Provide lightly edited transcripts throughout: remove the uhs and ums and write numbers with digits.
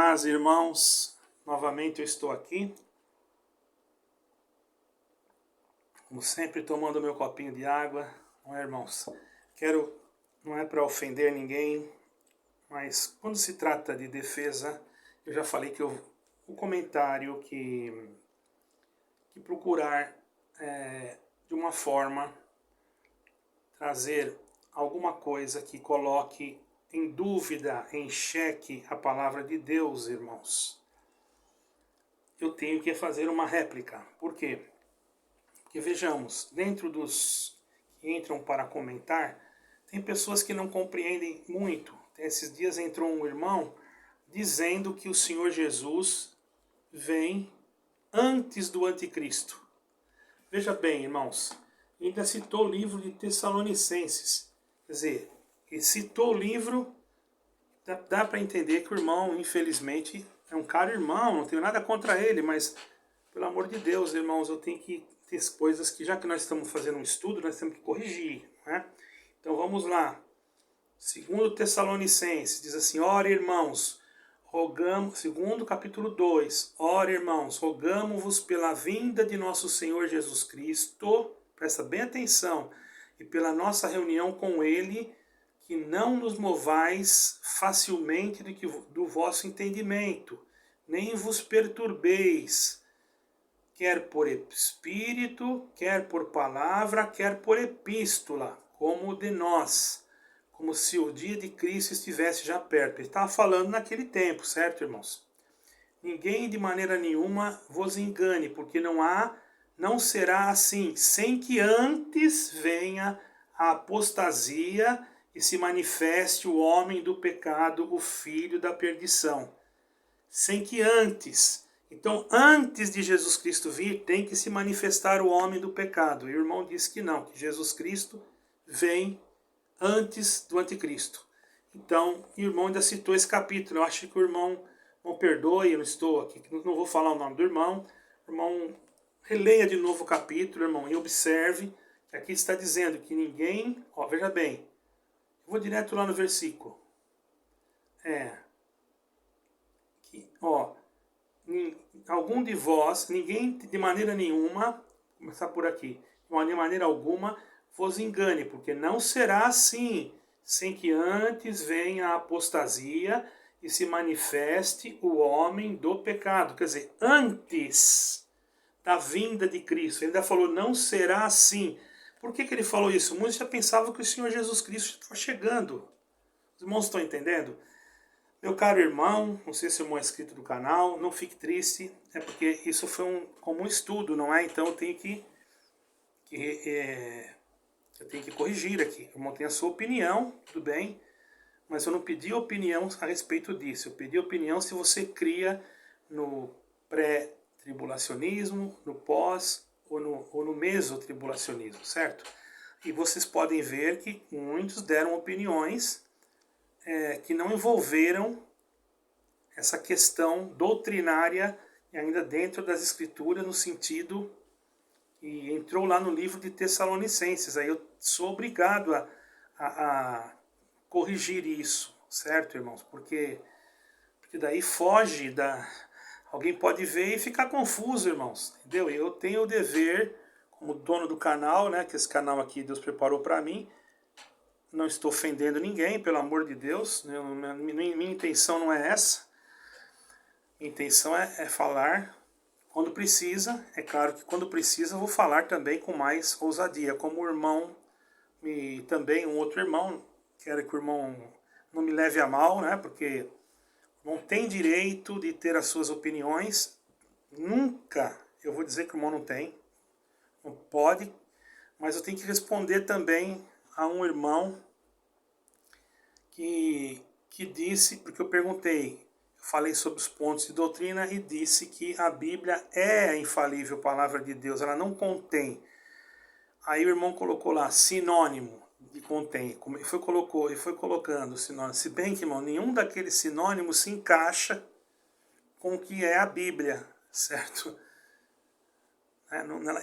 Mas, irmãos, novamente eu estou aqui, como sempre, tomando meu copinho de água, não é, irmãos? Não é para ofender ninguém, mas quando se trata de defesa, eu já falei que o comentário que procurar de uma forma trazer alguma coisa que coloque em dúvida, em xeque a palavra de Deus, irmãos, eu tenho que fazer uma réplica. Por quê? Porque vejamos, dentro dos que entram para comentar, tem pessoas que não compreendem muito. Esses dias entrou um irmão dizendo que o Senhor Jesus vem antes do anticristo. Veja bem, irmãos, ainda citou o livro de Tessalonicenses. Quer dizer, ele citou o livro, dá para entender que o irmão, infelizmente, é um caro irmão, não tenho nada contra ele, mas, pelo amor de Deus, irmãos, eu tenho que ter coisas que, já que nós estamos fazendo um estudo, nós temos que corrigir, né? Então vamos lá. Segundo Tessalonicenses, diz assim: ora, irmãos, rogamos, segundo capítulo 2, ora, irmãos, rogamo-vos pela vinda de nosso Senhor Jesus Cristo, presta bem atenção, e pela nossa reunião com Ele, que não nos movais facilmente do vosso entendimento, nem vos perturbeis, quer por espírito, quer por palavra, quer por epístola, como de nós, como se o dia de Cristo estivesse já perto. Ele estava falando naquele tempo, certo, irmãos? Ninguém de maneira nenhuma vos engane, porque não será assim, sem que antes venha a apostasia e se manifeste o homem do pecado, o filho da perdição. Sem que antes. Então, antes de Jesus Cristo vir, tem que se manifestar o homem do pecado. E o irmão disse que não, que Jesus Cristo vem antes do anticristo. Então, o irmão ainda citou esse capítulo. Eu acho que o irmão, não perdoe, eu não estou aqui, não vou falar o nome do irmão. O irmão, releia de novo o capítulo, irmão, e observe que aqui está dizendo que ninguém, veja bem, eu vou direto lá no versículo. Algum de vós, ninguém de maneira nenhuma, vou começar por aqui, de maneira alguma vos engane, porque não será assim, sem que antes venha a apostasia e se manifeste o homem do pecado. Quer dizer, antes da vinda de Cristo. Ele ainda falou, não será assim. Por que ele falou isso? Muitos já pensavam que o Senhor Jesus Cristo estava chegando. Os irmãos estão entendendo? Meu caro irmão, não sei se o irmão é inscrito do canal, não fique triste, é porque isso foi como um estudo, não é? Então eu tenho que corrigir aqui. O irmão tem a sua opinião, tudo bem, mas eu não pedi opinião a respeito disso. Eu pedi opinião se você cria no pré-tribulacionismo, no pós ou no mesotribulacionismo, certo? E vocês podem ver que muitos deram opiniões que não envolveram essa questão doutrinária e ainda dentro das escrituras, no sentido, e entrou lá no livro de Tessalonicenses. Aí eu sou obrigado a corrigir isso, certo, irmãos? Porque daí foge da... Alguém pode ver e ficar confuso, irmãos, entendeu? Eu tenho o dever, como dono do canal, né, que esse canal aqui Deus preparou para mim. Não estou ofendendo ninguém, pelo amor de Deus. Minha intenção não é essa. Minha intenção é falar quando precisa. É claro que quando precisa eu vou falar também com mais ousadia. Como o irmão, e também um outro irmão, quero que o irmão não me leve a mal, né? Porque não tem direito de ter as suas opiniões. Nunca eu vou dizer que o irmão não tem. Não pode. Mas eu tenho que responder também a um irmão que disse, porque eu perguntei, eu falei sobre os pontos de doutrina e disse que a Bíblia é a infalível palavra de Deus, ela não contém. Aí o irmão colocou lá, sinônimo de contém, e foi colocando sinônimo, se bem que, irmão, nenhum daqueles sinônimos se encaixa com o que é a Bíblia, certo?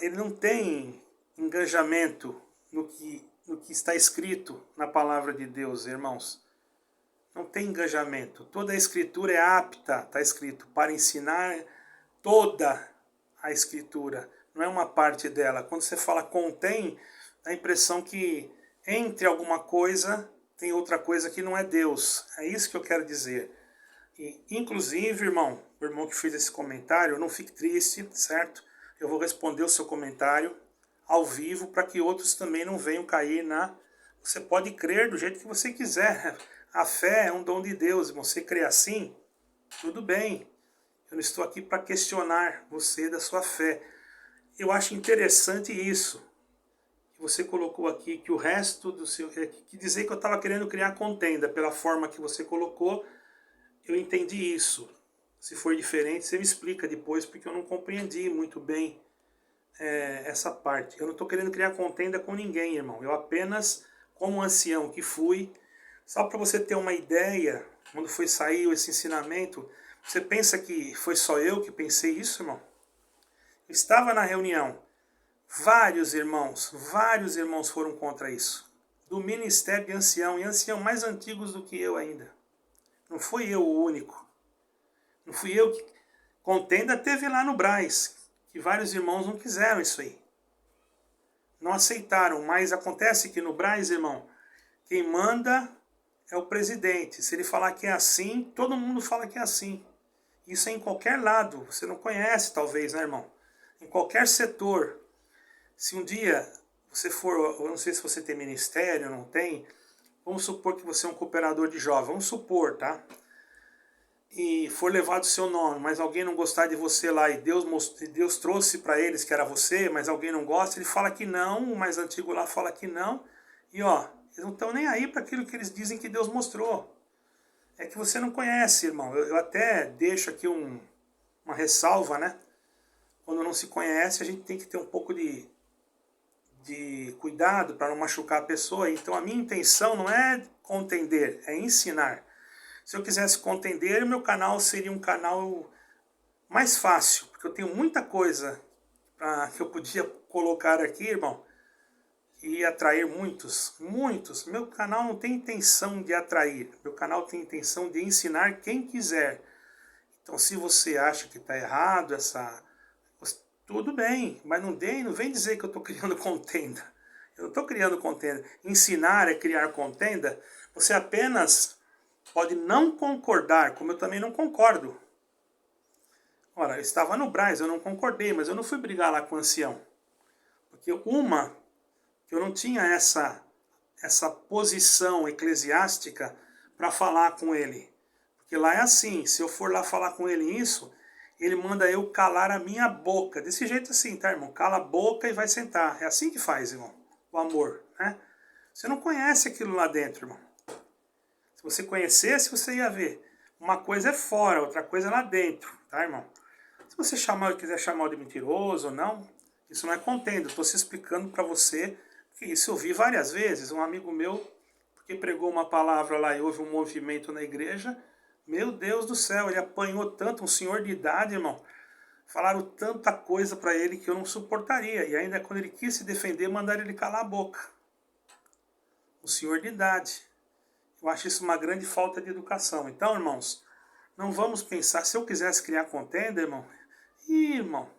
Ele não tem engajamento no que está escrito na palavra de Deus, irmãos. não tem engajamento. Toda a escritura é apta, está escrito, para ensinar toda a escritura, não é uma parte dela. Quando você fala contém, dá a impressão que entre alguma coisa tem outra coisa que não é Deus. É isso que eu quero dizer. E, inclusive, irmão, o irmão que fez esse comentário, não fique triste, certo? Eu vou responder o seu comentário ao vivo para que outros também não venham cair na... Você pode crer do jeito que você quiser. A fé é um dom de Deus. Você crê assim, tudo bem. Eu não estou aqui para questionar você da sua fé. Eu acho interessante isso. Você colocou aqui que o resto do seu... Que dizer que eu estava querendo criar contenda pela forma que você colocou. Eu entendi isso. Se for diferente, você me explica depois, porque eu não compreendi muito bem essa parte. Eu não estou querendo criar contenda com ninguém, irmão. Eu apenas, como ancião que fui, só para você ter uma ideia, quando foi sair esse ensinamento, você pensa que foi só eu que pensei isso, irmão? Eu estava na reunião. Vários irmãos foram contra isso. Do ministério de ancião, e ancião mais antigos do que eu ainda. Não fui eu o único. Não fui eu que... Contenda teve lá no Brás, que vários irmãos não quiseram isso aí. Não aceitaram, mas acontece que no Brás, irmão, quem manda é o presidente. Se ele falar que é assim, todo mundo fala que é assim. Isso é em qualquer lado. Você não conhece, talvez, né, irmão? Em qualquer setor. Se um dia você for... Eu não sei se você tem ministério, não tem... Vamos supor que você é um cooperador de jovens, vamos supor, tá? E for levado o seu nome, mas alguém não gostar de você lá e Deus trouxe para eles que era você, mas alguém não gosta, ele fala que não, o mais antigo lá fala que não, e ó, eles não estão nem aí para aquilo que eles dizem que Deus mostrou. É que você não conhece, irmão. Eu até deixo aqui uma ressalva, né? Quando não se conhece, a gente tem que ter um pouco de cuidado para não machucar a pessoa. Então a minha intenção não é contender, é ensinar. Se eu quisesse contender, meu canal seria um canal mais fácil, porque eu tenho muita coisa que eu podia colocar aqui, irmão, e atrair muitos. Meu canal não tem intenção de atrair, meu canal tem intenção de ensinar quem quiser. Então se você acha que está errado tudo bem, mas não vem dizer que eu estou criando contenda. Eu não estou criando contenda. Ensinar é criar contenda. Você apenas pode não concordar, como eu também não concordo. Ora, eu estava no Brás, eu não concordei, mas eu não fui brigar lá com o ancião. Porque que eu não tinha essa posição eclesiástica para falar com ele. Porque lá é assim, se eu for lá falar com ele isso... Ele manda eu calar a minha boca. Desse jeito assim, tá, irmão? Cala a boca e vai sentar. É assim que faz, irmão. O amor, né? Você não conhece aquilo lá dentro, irmão. Se você conhecesse, você ia ver. Uma coisa é fora, outra coisa é lá dentro, tá, irmão? Se você quiser chamar de mentiroso ou não, isso não é contenda. Estou se explicando para você, que isso eu vi várias vezes. Um amigo meu, que pregou uma palavra lá e houve um movimento na igreja... Meu Deus do céu, ele apanhou tanto, um senhor de idade, irmão. Falaram tanta coisa para ele que eu não suportaria. E ainda quando ele quis se defender, mandaram ele calar a boca. Um senhor de idade. Eu acho isso uma grande falta de educação. Então, irmãos, não vamos pensar... Se eu quisesse criar contenda, irmão... irmão,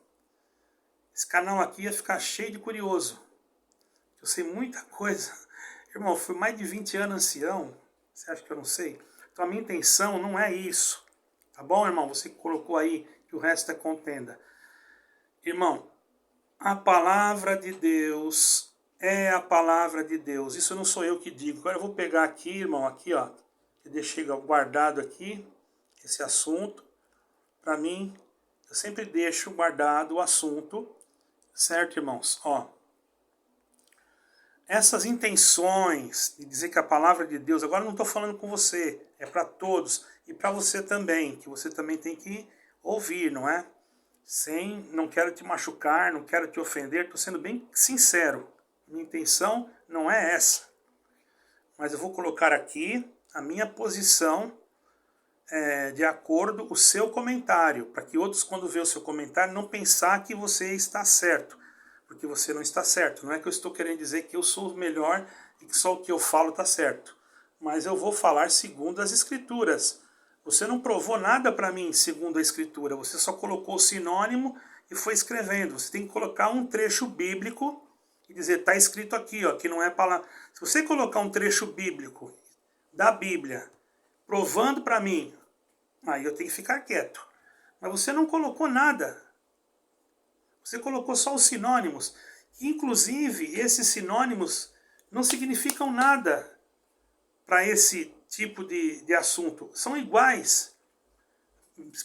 esse canal aqui ia ficar cheio de curioso. Eu sei muita coisa. Irmão, eu fui mais de 20 anos ancião. Você acha que eu não sei? Então a minha intenção não é isso. Tá bom, irmão? Você colocou aí que o resto é contenda. Irmão, a palavra de Deus é a palavra de Deus. Isso não sou eu que digo. Agora eu vou pegar aqui, irmão, aqui, ó. Eu deixei guardado aqui esse assunto. Para mim, eu sempre deixo guardado o assunto. Certo, irmãos? Ó. Essas intenções de dizer que a palavra de Deus, agora não estou falando com você, é para todos, e para você também, que você também tem que ouvir, não é? Não quero te machucar, não quero te ofender, estou sendo bem sincero, minha intenção não é essa. Mas eu vou colocar aqui a minha posição de acordo com o seu comentário, para que outros, quando vê o seu comentário, não pensar que você está certo. Porque você não está certo. Não é que eu estou querendo dizer que eu sou o melhor e que só o que eu falo está certo. mas eu vou falar segundo as Escrituras. Você não provou nada para mim segundo a Escritura, você só colocou o sinônimo e foi escrevendo. Você tem que colocar um trecho bíblico e dizer, está escrito aqui, ó, que não é palavra. Se você colocar um trecho bíblico da Bíblia, provando para mim, aí eu tenho que ficar quieto. Mas você não colocou nada. Você colocou só os sinônimos. Inclusive, esses sinônimos não significam nada para esse tipo de assunto. São iguais.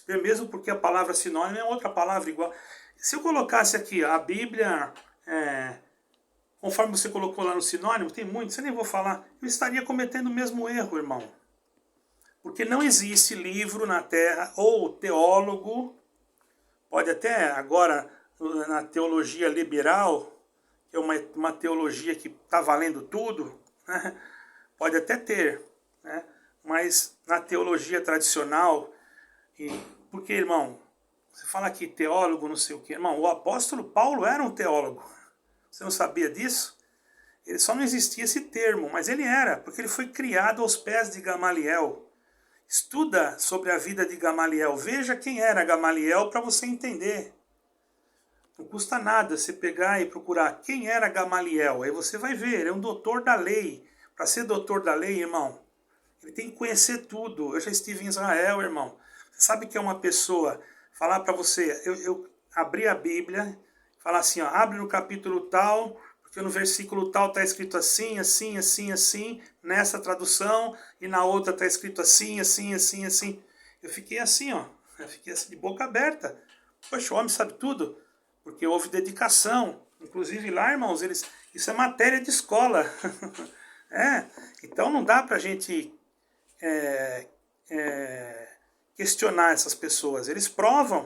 Mesmo porque a palavra sinônimo é outra palavra igual. Se eu colocasse aqui a Bíblia, conforme você colocou lá no sinônimo, tem muito, você nem vou falar, eu estaria cometendo o mesmo erro, irmão. Porque não existe livro na Terra, ou teólogo, pode até agora, na teologia liberal, que é uma teologia que está valendo tudo, né? Pode até ter, né? Mas na teologia tradicional, porque, irmão, você fala aqui teólogo, não sei o quê, irmão, o apóstolo Paulo era um teólogo, você não sabia disso? Ele só não existia esse termo, mas ele era, porque ele foi criado aos pés de Gamaliel. Estuda sobre a vida de Gamaliel, veja quem era Gamaliel para você entender. Não custa nada você pegar e procurar quem era Gamaliel, aí você vai ver, ele é um doutor da lei. Para ser doutor da lei, irmão, ele tem que conhecer tudo. Eu já estive em Israel, irmão. Você sabe que é uma pessoa falar para você, eu abri a Bíblia, falar assim, ó, abre no capítulo tal, porque no versículo tal está escrito assim, assim, assim, assim, nessa tradução, e na outra está escrito assim, assim, assim, assim. Eu fiquei assim, ó, eu fiquei assim de boca aberta. Poxa, o homem sabe tudo, porque houve dedicação. Inclusive lá, irmãos, isso é matéria de escola. Então não dá para a gente questionar essas pessoas. Eles provam.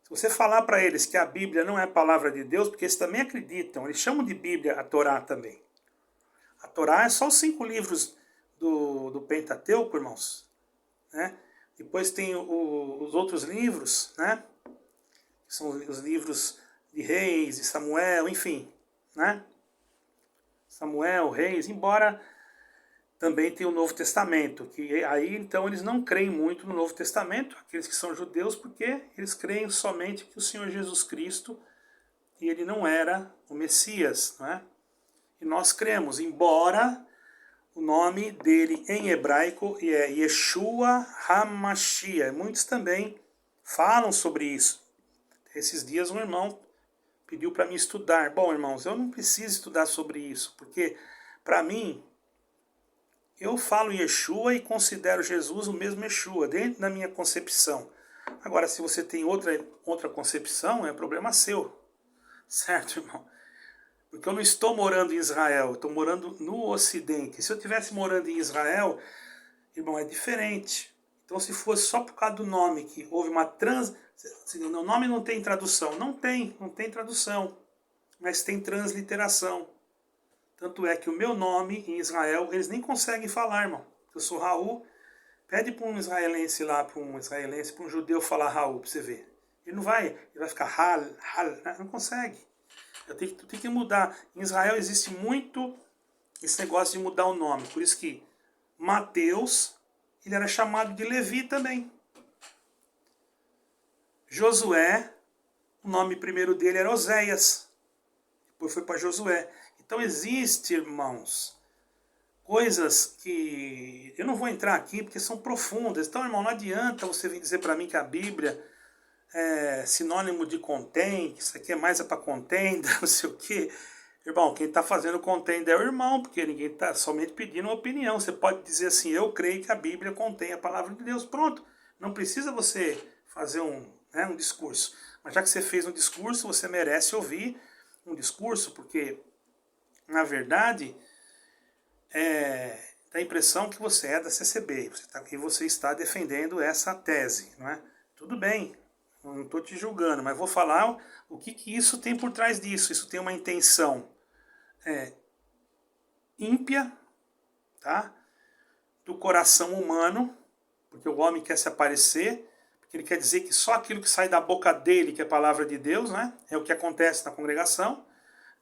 Se você falar para eles que a Bíblia não é a palavra de Deus, porque eles também acreditam, eles chamam de Bíblia a Torá também. A Torá é só os 5 livros do Pentateuco, irmãos. Né? Depois tem os outros livros, né? Que são os livros de Reis, de Samuel, enfim. Né? Samuel, Reis, embora também tem o Novo Testamento, que aí então eles não creem muito no Novo Testamento, aqueles que são judeus, porque eles creem somente que o Senhor Jesus Cristo, ele não era o Messias, não é? E nós cremos, embora o nome dele em hebraico é Yeshua HaMashiach. Muitos também falam sobre isso. Esses dias um irmão pediu para mim estudar. Bom, irmãos, eu não preciso estudar sobre isso, porque para mim, eu falo Yeshua e considero Jesus o mesmo Yeshua, dentro da minha concepção. Agora, se você tem outra concepção, é problema seu. Certo, irmão? Porque eu não estou morando em Israel, eu estou morando no Ocidente. Se eu estivesse morando em Israel, irmão, é diferente. Então, se fosse só por causa do nome, que houve uma o nome não tem tradução. Não tem tradução. Mas tem transliteração. Tanto é que o meu nome em Israel, eles nem conseguem falar, irmão. Eu sou Raul, pede para um israelense lá, para um judeu falar Raul, para você ver. Ele não vai, ele vai ficar Hal, não consegue. Eu tenho que mudar. Em Israel existe muito esse negócio de mudar o nome. Por isso que Mateus, ele era chamado de Levi também. Josué, o nome primeiro dele era Oséias. Depois foi para Josué. Então existe, irmãos, coisas que eu não vou entrar aqui porque são profundas. Então, irmão, não adianta você vir dizer para mim que a Bíblia é sinônimo de contém, que isso aqui é mais para contenda, não sei o quê. Irmão, quem está fazendo contenda é o irmão, porque ninguém está somente pedindo uma opinião. Você pode dizer assim, eu creio que a Bíblia contém a palavra de Deus. Pronto, não precisa você fazer um discurso. Mas já que você fez um discurso, você merece ouvir um discurso, porque na verdade, dá a impressão que você é da CCB, que você está defendendo essa tese, não é? Tudo bem, não estou te julgando, mas vou falar o que isso tem por trás disso. Isso tem uma intenção ímpia, tá? Do coração humano, porque o homem quer se aparecer, porque ele quer dizer que só aquilo que sai da boca dele, que é a palavra de Deus, né? É o que acontece na congregação,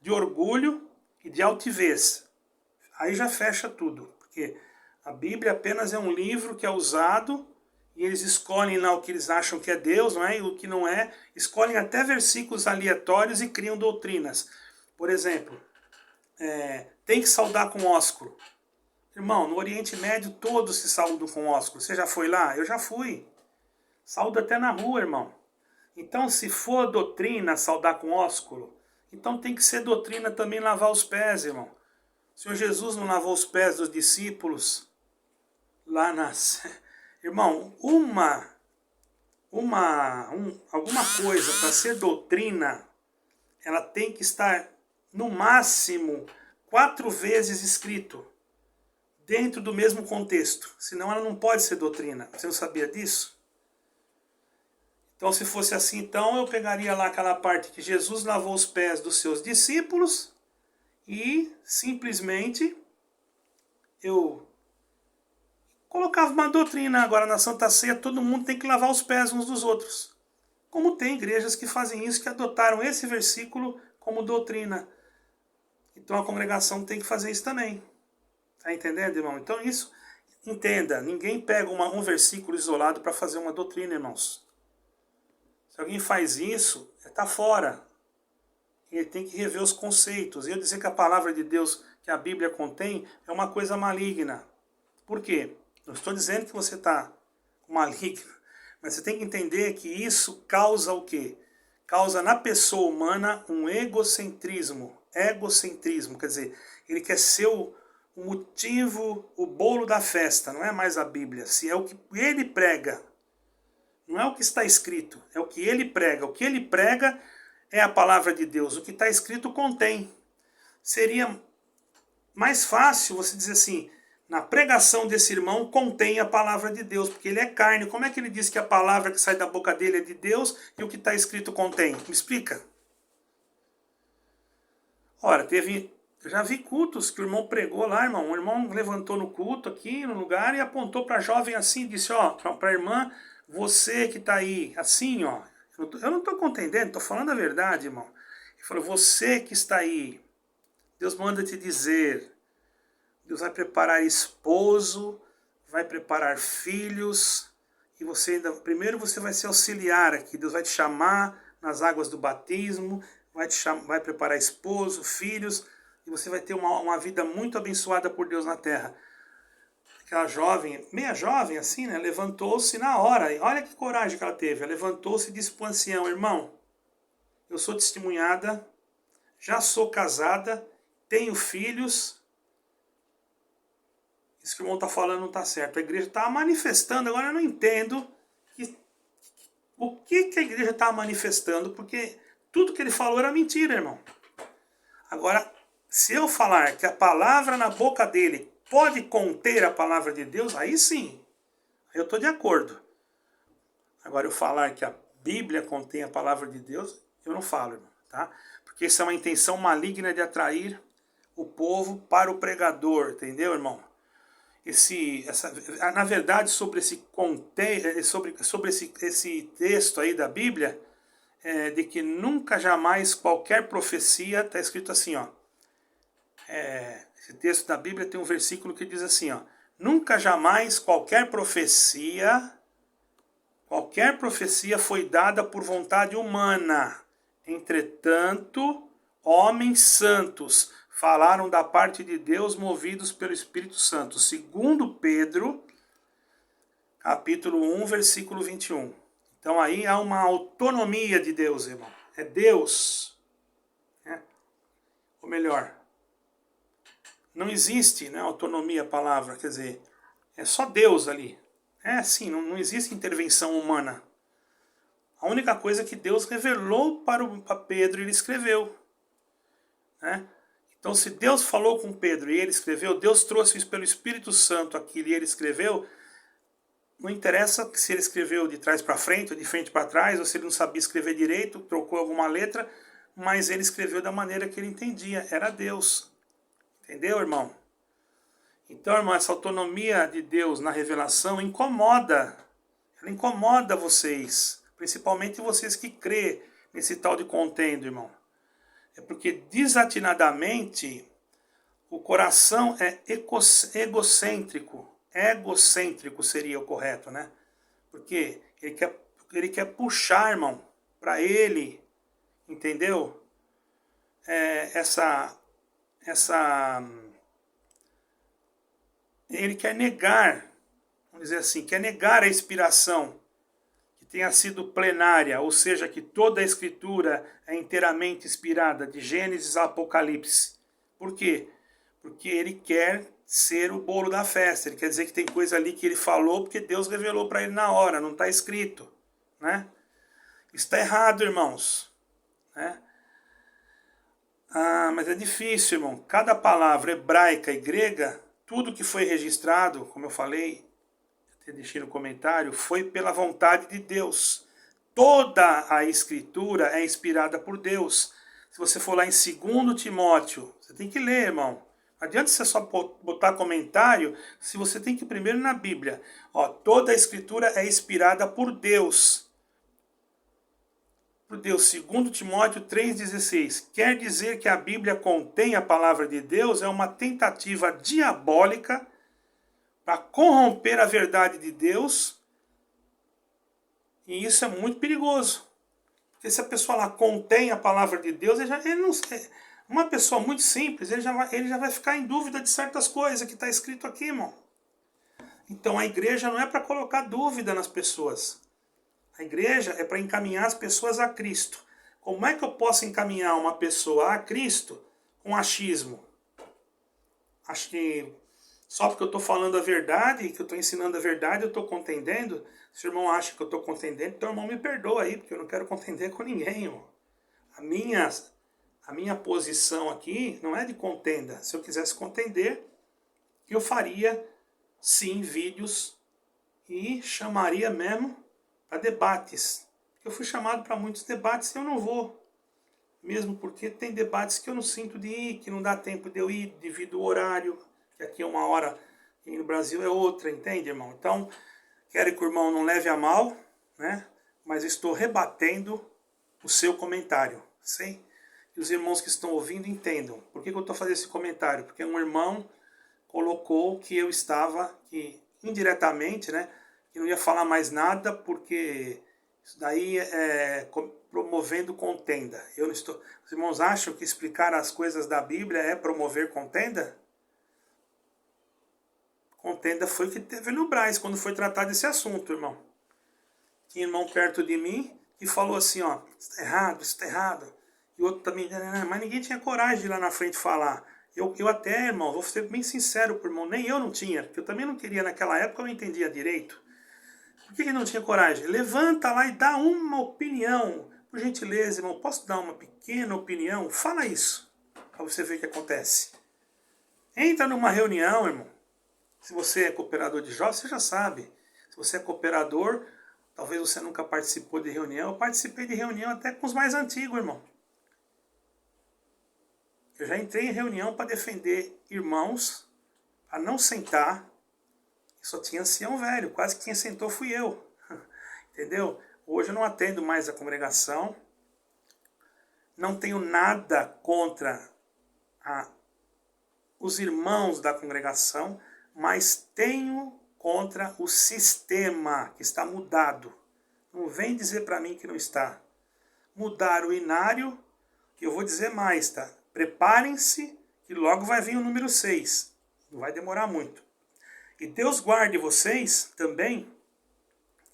de orgulho e de altivez. Aí já fecha tudo, porque A Bíblia apenas é um livro que é usado e eles escolhem lá o que eles acham que é Deus, não é? E o que não é. Escolhem até versículos aleatórios e criam doutrinas. Por exemplo, tem que saudar com ósculo. Irmão, no Oriente Médio todos se saudam com ósculo. Você já foi lá? Eu já fui. Saúda até na rua, irmão. Então, se for doutrina saudar com ósculo, então tem que ser doutrina também lavar os pés, irmão. O Senhor Jesus não lavou os pés dos discípulos lá nas... Irmão, alguma coisa para ser doutrina, ela tem que estar no máximo 4 vezes escrito, dentro do mesmo contexto. Senão ela não pode ser doutrina. Você não sabia disso? Então, se fosse assim, então eu pegaria lá aquela parte que Jesus lavou os pés dos seus discípulos e simplesmente eu colocava uma doutrina. Agora na Santa Ceia todo mundo tem que lavar os pés uns dos outros. Como tem igrejas que fazem isso, que adotaram esse versículo como doutrina. Então a congregação tem que fazer isso também. Está entendendo, irmão? Então isso, entenda, ninguém pega um versículo isolado para fazer uma doutrina, irmãos. Se alguém faz isso, está fora. Ele tem que rever os conceitos. E eu dizer que a palavra de Deus que a Bíblia contém é uma coisa maligna. Por quê? Não estou dizendo que você está maligno, mas você tem que entender que isso causa o quê? Causa na pessoa humana um egocentrismo. Egocentrismo, quer dizer, ele quer ser o motivo, o bolo da festa, não é mais a Bíblia. Se é o que ele prega, não é o que está escrito, é o que ele prega. O que ele prega é a palavra de Deus. O que está escrito contém. Seria mais fácil você dizer assim, na pregação desse irmão contém a palavra de Deus, porque ele é carne. Como é que ele diz que a palavra que sai da boca dele é de Deus e o que está escrito contém? Me explica. Ora, eu já vi cultos que o irmão pregou lá, irmão. O irmão levantou no culto aqui, no lugar, e apontou para a jovem assim, e disse, ó, para a irmã, você que está aí, assim, ó. Eu não estou contendendo, estou falando a verdade, irmão. Ele falou, você que está aí, Deus manda te dizer, Deus vai preparar esposo, vai preparar filhos, e você ainda, primeiro você vai ser auxiliar aqui, Deus vai te chamar nas águas do batismo, vai preparar esposo, filhos, e você vai ter uma vida muito abençoada por Deus na terra. Aquela jovem, meia jovem assim, né, levantou-se na hora, e olha que coragem que ela teve, ela levantou-se e disse para o ancião, irmão, eu sou testemunhada, já sou casada, tenho filhos, isso que o irmão está falando não está certo, a igreja está manifestando, agora eu não entendo o que a igreja está manifestando, porque tudo que ele falou era mentira, irmão. Agora, se eu falar que a palavra na boca dele pode conter a palavra de Deus, aí sim, eu estou de acordo. Agora, eu falar que a Bíblia contém a palavra de Deus, eu não falo, irmão, tá? Porque isso é uma intenção maligna de atrair o povo para o pregador, entendeu, irmão? Na verdade, sobre esse texto aí da Bíblia, de que nunca jamais qualquer profecia, está escrito assim, ó. Esse texto da Bíblia tem um versículo que diz assim, ó. Nunca jamais qualquer profecia foi dada por vontade humana. Entretanto, homens santos falaram da parte de Deus movidos pelo Espírito Santo. Segundo Pedro, capítulo 1, versículo 21. Então aí há uma autonomia de Deus, irmão. É Deus. Ou melhor, não existe, né, autonomia a palavra, quer dizer, é só Deus ali. É assim, não existe intervenção humana. A única coisa que Deus revelou para Pedro, ele escreveu. Né? Então, se Deus falou com Pedro e ele escreveu, Deus trouxe isso pelo Espírito Santo aquilo e ele escreveu, não interessa se ele escreveu de trás para frente ou de frente para trás, ou se ele não sabia escrever direito, trocou alguma letra, mas ele escreveu da maneira que ele entendia, era Deus. Entendeu, irmão? Então, irmão, essa autonomia de Deus na revelação incomoda. Ela incomoda vocês, principalmente vocês que crê nesse tal de contendo, irmão. É porque desatinadamente o coração é egocêntrico. egocêntrico seria o correto, né? Porque ele quer puxar, irmão, para ele, entendeu? Ele quer negar, vamos dizer assim, quer negar a inspiração que tenha sido plenária, ou seja, que toda a escritura é inteiramente inspirada, de Gênesis a Apocalipse. Por quê? Porque ele quer ser o bolo da festa. Ele quer dizer que tem coisa ali que ele falou porque Deus revelou para ele na hora, não está escrito, né? Isso está errado, irmãos, né? Ah, mas é difícil, irmão. Cada palavra hebraica e grega, tudo que foi registrado, como eu falei, até deixei no comentário, foi pela vontade de Deus. Toda a escritura é inspirada por Deus. Se você for lá em 2 Timóteo, você tem que ler, irmão. Não adianta você só botar comentário, se você tem que ir primeiro na Bíblia. Ó, toda a escritura é inspirada por Deus. Por Deus, 2 Timóteo 3,16. Quer dizer que a Bíblia contém a palavra de Deus, é uma tentativa diabólica para corromper a verdade de Deus. E isso é muito perigoso. Porque se a pessoa lá contém a palavra de Deus, ele não, uma pessoa muito simples, ele já vai ficar em dúvida de certas coisas que está escrito aqui, irmão. Então a igreja não é para colocar dúvida nas pessoas. A igreja é para encaminhar as pessoas a Cristo. Como é que eu posso encaminhar uma pessoa a Cristo com achismo? Acho que só porque eu estou falando a verdade, que eu estou ensinando a verdade, eu estou contendendo. Se o irmão acha que eu estou contendendo, então o irmão me perdoa aí, porque eu não quero contender com ninguém, irmão. A minha posição aqui não é de contenda. Se eu quisesse contender, eu faria sim vídeos e chamaria mesmo para debates. Eu fui chamado para muitos debates e eu não vou. Mesmo porque tem debates que eu não sinto de ir, que não dá tempo de eu ir devido ao horário, que aqui é 1 hora e no Brasil é outra, entende, irmão? Então, quero que o irmão não leve a mal, né? Mas estou rebatendo o seu comentário, sim? E os irmãos que estão ouvindo entendam. Por que eu estou fazendo esse comentário? Porque um irmão colocou que eu estava, que indiretamente, né? Que não ia falar mais nada, porque isso daí é promovendo contenda. Eu não estou. Os irmãos acham que explicar as coisas da Bíblia é promover contenda? Contenda foi o que teve no Brás, quando foi tratado esse assunto, irmão. Tinha irmão perto de mim que falou assim, ó, isso está errado, isso está errado. E outro também, mas ninguém tinha coragem de ir lá na frente falar. Eu até, irmão, vou ser bem sincero pro irmão, nem eu não tinha, porque eu também não queria naquela época, eu não entendia direito. Por que ele não tinha coragem? Levanta lá e dá uma opinião. Por gentileza, irmão, posso dar uma pequena opinião? Fala isso, para você ver o que acontece. Entra numa reunião, irmão. Se você é cooperador de jovens, você já sabe. Se você é cooperador, talvez você nunca participou de reunião. Eu participei de reunião até com os mais antigos, irmão. Eu já entrei em reunião para defender irmãos, para não sentar. Só tinha ancião velho, quase quem sentou fui eu. Entendeu? Hoje eu não atendo mais a congregação. Não tenho nada contra os irmãos da congregação, mas tenho contra o sistema que está mudado. Não vem dizer para mim que não está. Mudar o inário, que eu vou dizer mais, tá? Preparem-se, que logo vai vir o número 6. Não vai demorar muito. E Deus guarde vocês também,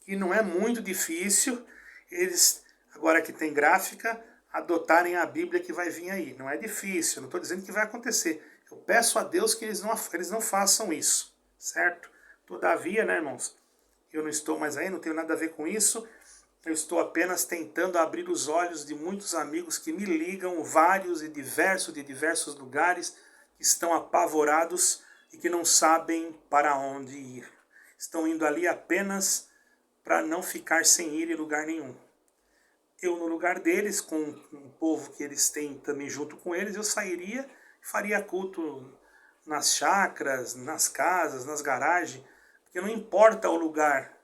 que não é muito difícil eles, agora que tem gráfica, adotarem a Bíblia que vai vir aí. Não é difícil, não estou dizendo que vai acontecer. Eu peço a Deus que eles não façam isso, certo? Todavia, né, irmãos, eu não estou mais aí, não tenho nada a ver com isso. Eu estou apenas tentando abrir os olhos de muitos amigos que me ligam, vários e diversos, de diversos lugares, que estão apavorados e que não sabem para onde ir. Estão indo ali apenas para não ficar sem ir em lugar nenhum. Eu, no lugar deles, com o povo que eles têm também junto com eles, eu sairia e faria culto nas chácaras, nas casas, nas garagens, porque não importa o lugar.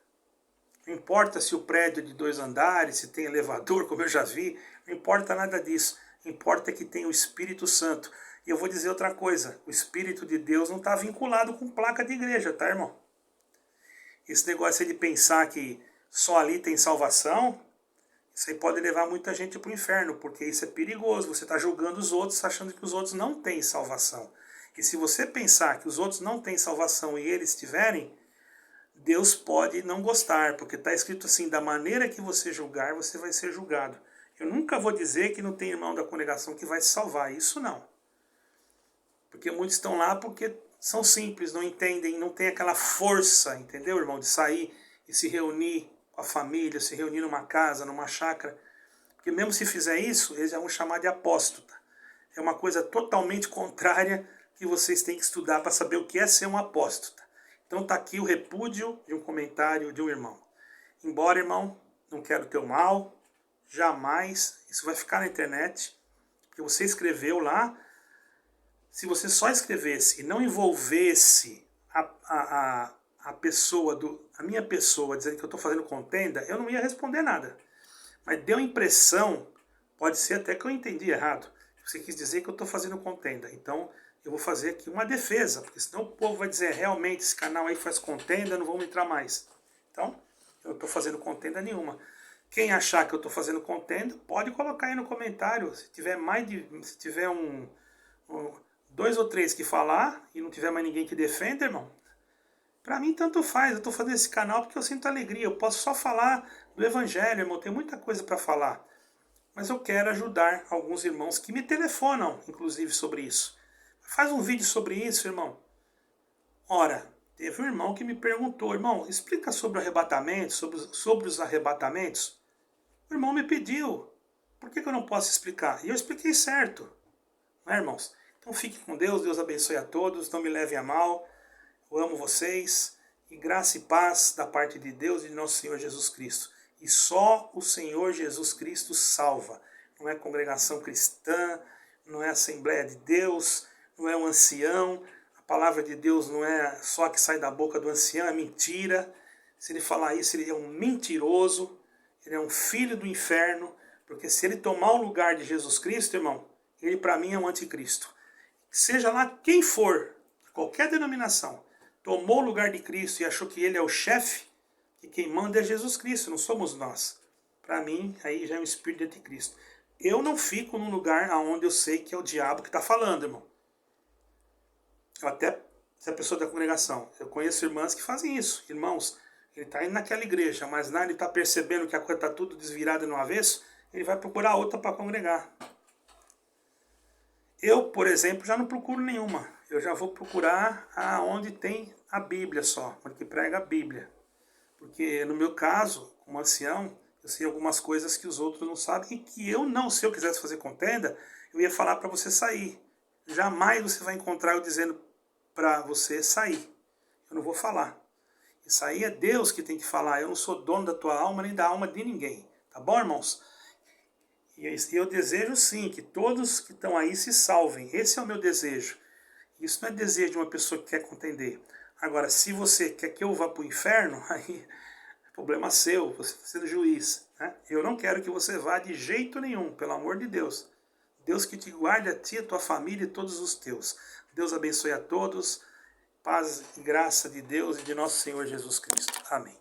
Não importa se o prédio é de 2 andares, se tem elevador, como eu já vi, não importa nada disso. Importa que tem o Espírito Santo. E eu vou dizer outra coisa, o Espírito de Deus não está vinculado com placa de igreja, tá, irmão? Esse negócio aí de pensar que só ali tem salvação, isso aí pode levar muita gente para o inferno, porque isso é perigoso. Você está julgando os outros, achando que os outros não têm salvação. E se você pensar que os outros não têm salvação e eles tiverem, Deus pode não gostar, porque está escrito assim, da maneira que você julgar, você vai ser julgado. Eu nunca vou dizer que não tem irmão da congregação que vai se salvar, isso não. Porque muitos estão lá porque são simples, não entendem, não tem aquela força, entendeu, irmão, de sair e se reunir com a família, se reunir numa casa, numa chácara. Porque mesmo se fizer isso, eles já vão chamar de apóstata. É uma coisa totalmente contrária que vocês têm que estudar para saber o que é ser um apóstata. Então está aqui o repúdio de um comentário de um irmão. Embora, irmão, não quero teu mal, jamais, isso vai ficar na internet, porque você escreveu lá. Se você só escrevesse e não envolvesse a pessoa, a minha pessoa, dizendo que eu estou fazendo contenda, eu não ia responder nada. Mas deu impressão, pode ser até que eu entendi errado. Você quis dizer que eu estou fazendo contenda. Então eu vou fazer aqui uma defesa, porque senão o povo vai dizer, realmente esse canal aí faz contenda, não vamos entrar mais. Então, eu não estou fazendo contenda nenhuma. Quem achar que eu estou fazendo contenda, pode colocar aí no comentário. Se tiver se tiver 2 ou 3 que falar e não tiver mais ninguém que defenda, irmão, para mim tanto faz. Eu estou fazendo esse canal porque eu sinto alegria. Eu posso só falar do evangelho, irmão. Tem muita coisa para falar. Mas eu quero ajudar alguns irmãos que me telefonam, inclusive, sobre isso. Faz um vídeo sobre isso, irmão. Ora, teve um irmão que me perguntou, irmão, explica sobre o arrebatamento, sobre os arrebatamentos. O irmão me pediu. Por que eu não posso explicar? E eu expliquei certo. Não é, irmãos? Então fiquem com Deus, Deus abençoe a todos, não me levem a mal, eu amo vocês, e graça e paz da parte de Deus e de nosso Senhor Jesus Cristo. E só o Senhor Jesus Cristo salva. Não é congregação cristã, não é Assembleia de Deus, não é um ancião. A palavra de Deus não é só que sai da boca do ancião, é mentira. Se ele falar isso, ele é um mentiroso, ele é um filho do inferno, porque se ele tomar o lugar de Jesus Cristo, irmão, ele para mim é um anticristo. Seja lá quem for, qualquer denominação, tomou o lugar de Cristo e achou que ele é o chefe, que quem manda é Jesus Cristo, não somos nós. Para mim, aí já é um espírito de anticristo. Eu não fico num lugar onde eu sei que é o diabo que está falando, irmão. Eu até, se a pessoa da congregação, eu conheço irmãs que fazem isso. Irmãos, ele está indo naquela igreja, mas lá ele está percebendo que a coisa está tudo desvirada no avesso, ele vai procurar outra para congregar. Eu, por exemplo, já não procuro nenhuma. Eu já vou procurar aonde tem a Bíblia só, onde prega a Bíblia. Porque no meu caso, como ancião, eu sei algumas coisas que os outros não sabem e que eu não, se eu quisesse fazer contenda, eu ia falar para você sair. Jamais você vai encontrar eu dizendo para você sair. Eu não vou falar. Isso aí é Deus que tem que falar. Eu não sou dono da tua alma nem da alma de ninguém. Tá bom, irmãos? E eu desejo sim que todos que estão aí se salvem. Esse é o meu desejo. Isso não é desejo de uma pessoa que quer contender. Agora, se você quer que eu vá para o inferno, aí é problema seu, você está sendo juiz. Né? Eu não quero que você vá de jeito nenhum, pelo amor de Deus. Deus que te guarde a ti, a tua família e todos os teus. Deus abençoe a todos. Paz e graça de Deus e de nosso Senhor Jesus Cristo. Amém.